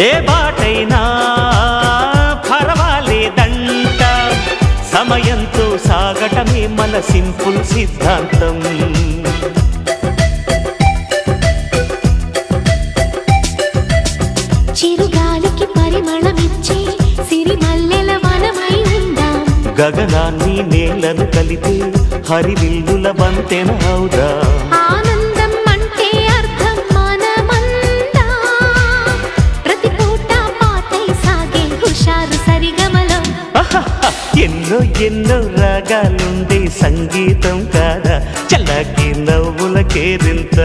ఏ బాటైనా పర్వాలేదంట, సమయంతో సాగటమే మన సింపుల్ సిద్ధాంతం. చిరుగాలికి పరిమళమిచ్చే సిరిమల్లెల వనమై ఉందాం, గగనాన్ని నేలను కలిపే హరివిల్లుల బంతెన అవుదాం. ఆనందం అంటే అర్థం మనమందా, ప్రతి పూట పాటై సాగే హుషారు సరిగమలో. ఎన్నో ఎన్నో రాగాలుండే సంగీతం కాదా, చల్లకి నవ్వుల కేరింత.